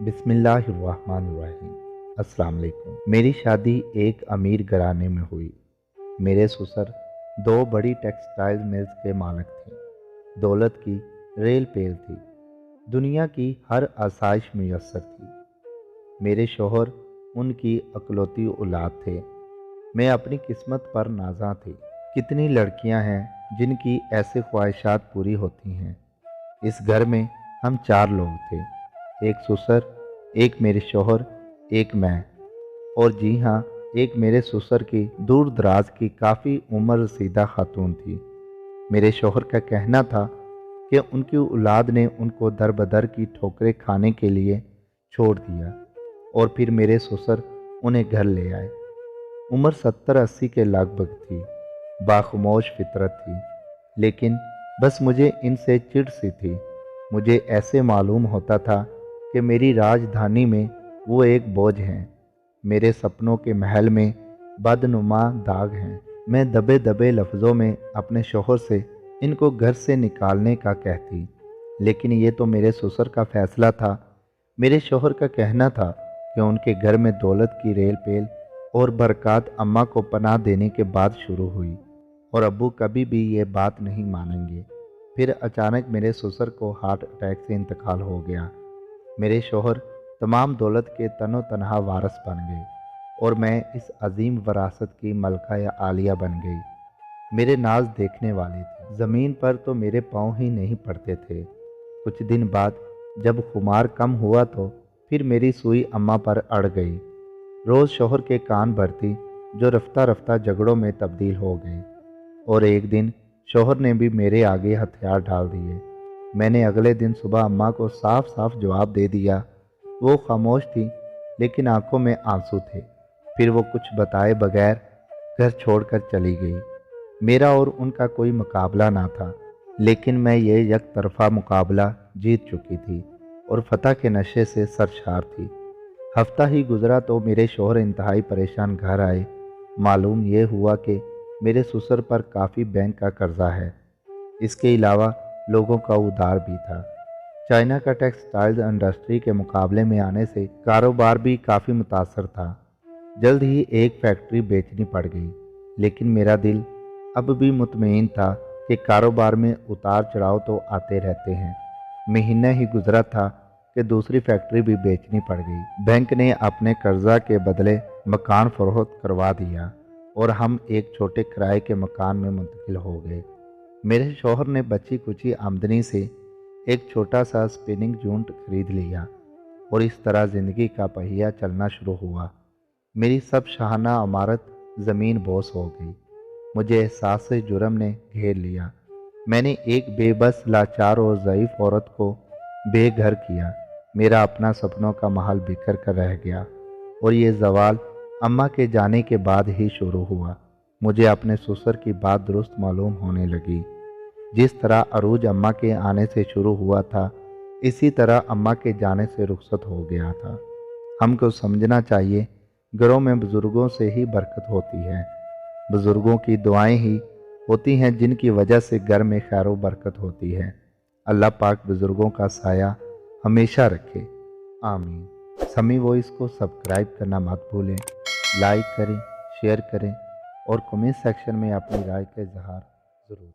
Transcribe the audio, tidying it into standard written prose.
बिस्मिल्लाहिर्रहमानिर्रहीम। अस्सलाम वालेकुम। मेरी शादी एक अमीर घराने में हुई। मेरे ससुर दो बड़ी टेक्सटाइल मिल्स के मालिक थे। दौलत की रेल पेल थी। दुनिया की हर आसाइश मुयस्सर थी। मेरे शोहर उनकी अकलौती औलाद थे। मैं अपनी किस्मत पर नाज़ा थी। कितनी लड़कियां हैं जिनकी ऐसे ख्वाहिशात पूरी होती हैं। इस घर में हम चार लोग थे, एक ससुर, एक मेरे शोहर, एक मैं, और जी हाँ, एक मेरे ससुर की दूर दराज की काफ़ी उम्र रसीदा खातून थी। मेरे शोहर का कहना था कि उनकी औलाद ने उनको दर बदर की ठोकरें खाने के लिए छोड़ दिया और फिर मेरे ससुर उन्हें घर ले आए। उम्र 70-80 के लगभग थी। बाखमोश फितरत थी, लेकिन बस मुझे इनसे चिढ़ सी थी। मुझे ऐसे मालूम होता था कि मेरी राजधानी में वो एक बोझ हैं। मेरे सपनों के महल में बदनुमा दाग हैं। मैं दबे दबे लफ्ज़ों में अपने शोहर से इनको घर से निकालने का कहती, लेकिन ये तो मेरे ससुर का फैसला था। मेरे शोहर का कहना था कि उनके घर में दौलत की रेल पेल और बरक़ात अम्मा को पनाह देने के बाद शुरू हुई और अब्बू कभी भी ये बात नहीं मानेंगे। फिर अचानक मेरे ससुर को हार्ट अटैक से इंतकाल हो गया। मेरे शोहर तमाम दौलत के तनो तनहा वारिस बन गए और मैं इस अजीम वरासत की मलका या आलिया बन गई। मेरे नाज देखने वाले थे। ज़मीन पर तो मेरे पाँव ही नहीं पड़ते थे। कुछ दिन बाद जब खुमार कम हुआ तो फिर मेरी सुई अम्मा पर अड़ गई। रोज़ शोहर के कान भरती, जो रफ्ता रफ्ता झगड़ों में तब्दील हो गए, और एक दिन शोहर ने भी मेरे आगे हथियार डाल दिए। मैंने अगले दिन सुबह अम्मा को साफ साफ जवाब दे दिया। वो खामोश थी, लेकिन आंखों में आंसू थे। फिर वो कुछ बताए बगैर घर छोड़कर चली गई। मेरा और उनका कोई मुकाबला ना था, लेकिन मैं ये एक तरफा मुकाबला जीत चुकी थी और फतह के नशे से सरशार थी। हफ्ता ही गुजरा तो मेरे शोहर इंतहाई परेशान घर आए। मालूम ये हुआ कि मेरे ससुर पर काफ़ी बैंक का कर्जा है। इसके अलावा लोगों का उधार भी था। चाइना का टेक्सटाइल्स इंडस्ट्री के मुकाबले में आने से कारोबार भी काफ़ी मुतासर था। जल्द ही एक फैक्ट्री बेचनी पड़ गई, लेकिन मेरा दिल अब भी मुतमईन था कि कारोबार में उतार चढ़ाव तो आते रहते हैं। महीना ही गुजरा था कि दूसरी फैक्ट्री भी बेचनी पड़ गई। बैंक ने अपने कर्जा के बदले मकान फरोख्त करवा दिया और हम एक छोटे किराए के मकान में मुंतकिल हो गए। मेरे शौहर ने बची कुची आमदनी से एक छोटा सा स्पिनिंग यूनिट खरीद लिया और इस तरह ज़िंदगी का पहिया चलना शुरू हुआ। मेरी सब शाहाना इमारत ज़मीन बोस हो गई। मुझे एहसास जुर्म ने घेर लिया। मैंने एक बेबस, लाचार और ज़ईफ़ औरत को बेघर किया। मेरा अपना सपनों का महल बिखर कर रह गया और ये ज़वाल अम्मा के जाने के बाद ही शुरू हुआ। मुझे अपने ससुर की बात दुरुस्त मालूम होने लगी। जिस तरह अरूज अम्मा के आने से शुरू हुआ था, इसी तरह अम्मा के जाने से रुखसत हो गया था। हमको समझना चाहिए, घरों में बुज़ुर्गों से ही बरकत होती है। बुज़ुर्गों की दुआएं ही होती हैं जिनकी वजह से घर में खैर व बरकत होती है। अल्लाह पाक बुज़ुर्गों का साया हमेशा रखे, आमीन। समी वॉइस को सब्सक्राइब करना मत भूलें। लाइक करें, शेयर करें और कमेंट सेक्शन में अपनी राय का इजहार ज़रूर।